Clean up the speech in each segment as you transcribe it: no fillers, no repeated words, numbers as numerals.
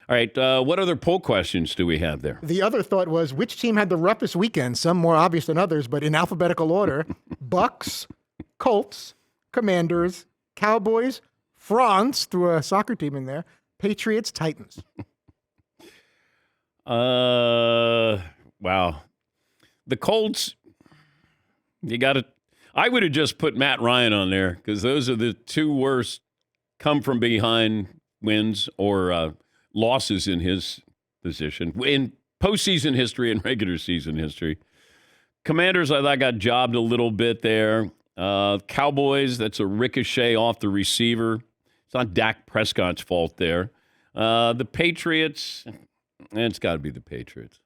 All right, what other poll questions do we have there? The other thought was, which team had the roughest weekend? Some more obvious than others, but in alphabetical order. Bucks, Colts, Commanders, Cowboys, France, threw a soccer team in there, Patriots, Titans. Wow. The Colts, I would have just put Matt Ryan on there because those are the two worst come from behind wins or losses in his position in postseason history and regular season history. Commanders, I thought got jobbed a little bit there. Cowboys, that's a ricochet off the receiver. It's not Dak Prescott's fault there. The Patriots, it's got to be the Patriots.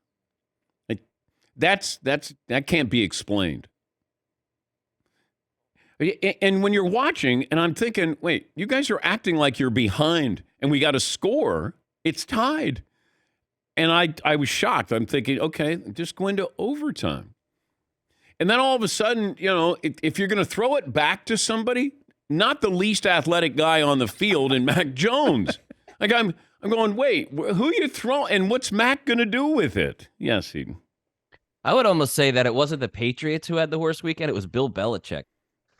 That can't be explained. And when you're watching, and I'm thinking, wait, you guys are acting like you're behind, and we got a score. It's tied. And I was shocked. I'm thinking, okay, just go into overtime. And then all of a sudden, if you're going to throw it back to somebody, not the least athletic guy on the field in Mac Jones. Like I'm going, wait, who you throwing? And what's Mac going to do with it? Yes, Eden. I would almost say that it wasn't the Patriots who had the worst weekend. It was Bill Belichick.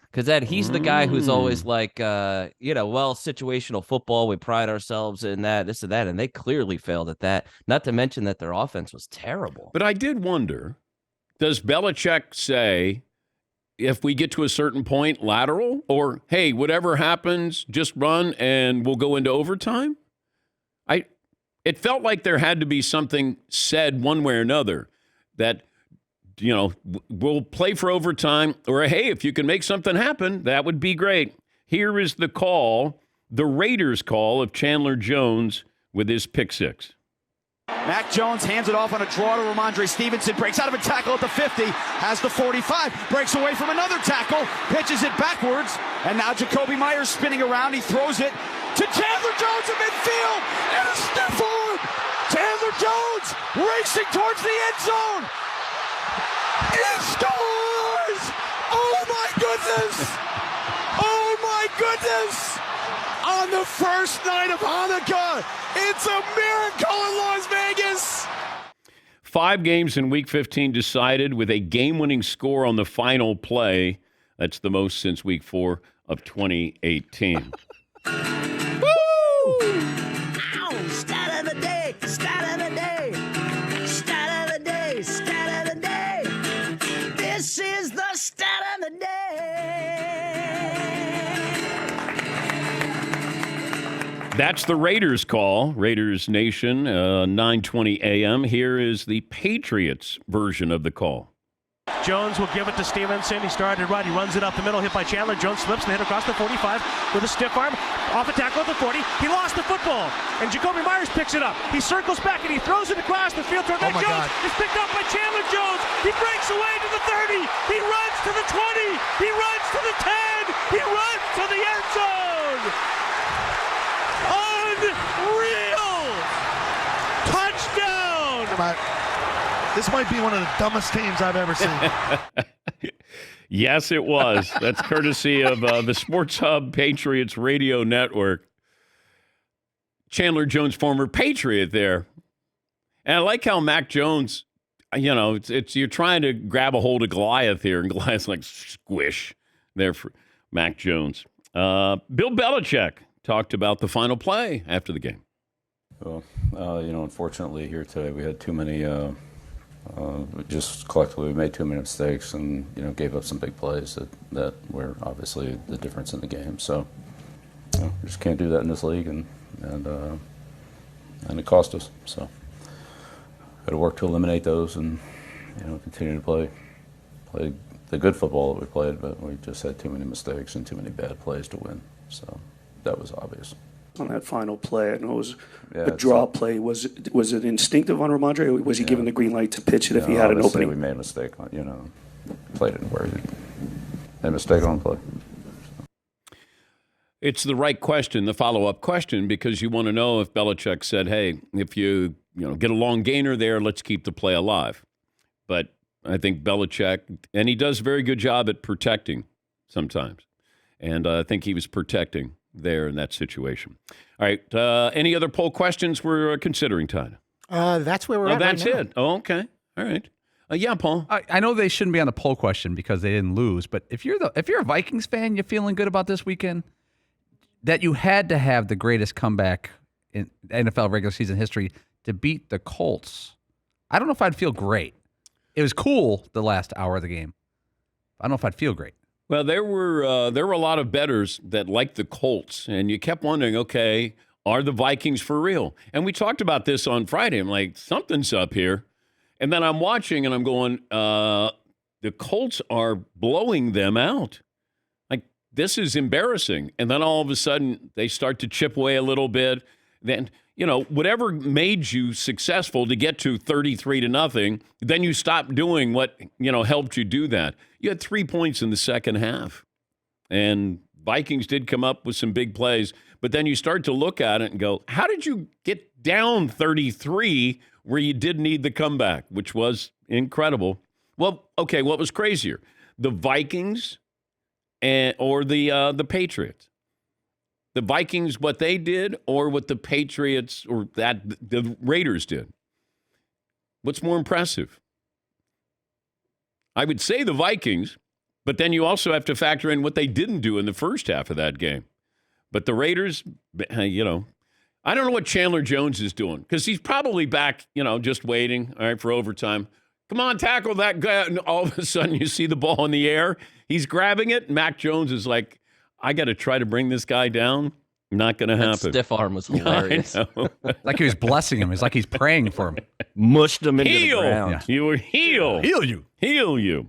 Because he's the guy who's always like, situational football. We pride ourselves in that, this and that. And they clearly failed at that. Not to mention that their offense was terrible. But I did wonder, does Belichick say, if we get to a certain point, lateral? Or, hey, whatever happens, just run and we'll go into overtime? It felt like there had to be something said one way or another that, we'll play for overtime, or, hey, if you can make something happen, that would be great. Here is the call, the Raiders' call of Chandler Jones with his pick six. Mac Jones hands it off on a draw to Ramondre Stevenson, breaks out of a tackle at the 50, has the 45, breaks away from another tackle, pitches it backwards, and now Jacoby Myers spinning around. He throws it to Chandler Jones in midfield, and a stiff arm. Chandler Jones racing towards the end zone. He scores! Oh my goodness! Oh my goodness! On the first night of Hanukkah, it's a miracle in Las Vegas! 5 games in Week 15 decided with a game-winning score on the final play. That's the most since Week 4 of 2018. Woo! Ow! Stat of the day! Stat of the day! Stat of the day! Stat of the day! This is the stat of the day! That's the Raiders call. Raiders Nation, 9:20 a.m. Here is the Patriots version of the call. Jones will give it to Stevenson. He started right. He runs it up the middle, hit by Chandler. Jones slips and hit across the 45 with a stiff arm. Off a tackle at the 40. He lost the football, and Jacoby Myers picks it up. He circles back, and he throws it across the field toward Mac Jones. It's picked up by Chandler Jones. He breaks away to the 30. He runs to the 20. He runs to the 10. He runs to the end zone. Unreal! Touchdown! This might be one of the dumbest teams I've ever seen. Yes, it was. That's courtesy of the Sports Hub Patriots Radio Network. Chandler Jones, former Patriot there. And I like how Mac Jones, it's you're trying to grab a hold of Goliath here, and Goliath's like squish there for Mac Jones. Bill Belichick talked about the final play after the game. Well, unfortunately here today we had too many, just collectively we made too many mistakes and, gave up some big plays that were obviously the difference in the game. So, we just can't do that in this league and it cost us. So, got to work to eliminate those and, continue to play the good football that we played, but we just had too many mistakes and too many bad plays to win. So, that was obvious. On that final play, I know it was a draw play. Was it instinctive on Ramondre, or was he given the green light to pitch it if he had an opening? We made a mistake on, play didn't work. Made a mistake on play. It's the right question, the follow-up question, because you want to know if Belichick said, hey, if you get a long gainer there, let's keep the play alive. But I think Belichick, and he does a very good job at protecting sometimes, and I think he was protecting there in that situation. All right. Any other poll questions we're considering, Todd? That's where we're at. That's right now. it. Oh, okay. All right. Yeah, Paul. I know they shouldn't be on the poll question because they didn't lose, but if you're a Vikings fan, you're feeling good about this weekend, that you had to have the greatest comeback in NFL regular season history to beat the Colts. I don't know if I'd feel great. It was cool the last hour of the game. I don't know if I'd feel great. Well, there were a lot of bettors that liked the Colts, and you kept wondering, okay, are the Vikings for real? And we talked about this on Friday. I'm like, something's up here. And then I'm watching, and I'm going, the Colts are blowing them out. Like, this is embarrassing. And then all of a sudden, they start to chip away a little bit. Then, whatever made you successful to get to 33-0, then you stop doing what, helped you do that. You had 3 points in the second half. And Vikings did come up with some big plays. But then you start to look at it and go, how did you get down 33 where you did need the comeback, which was incredible? Well, okay, what was crazier? The Vikings or the Patriots? The Vikings, what they did, or what the Patriots or the Raiders did? What's more impressive? I would say the Vikings, but then you also have to factor in what they didn't do in the first half of that game. But the Raiders, I don't know what Chandler Jones is doing, because he's probably back, just waiting, all right, for overtime. Come on, tackle that guy. And all of a sudden you see the ball in the air. He's grabbing it. Mac Jones is like, I got to try to bring this guy down. Not going to happen. That stiff arm was hilarious. Like he was blessing him. It's like he's praying for him. Mushed him into the Heel. ground. Yeah. You were heel. Heal you. Heal you.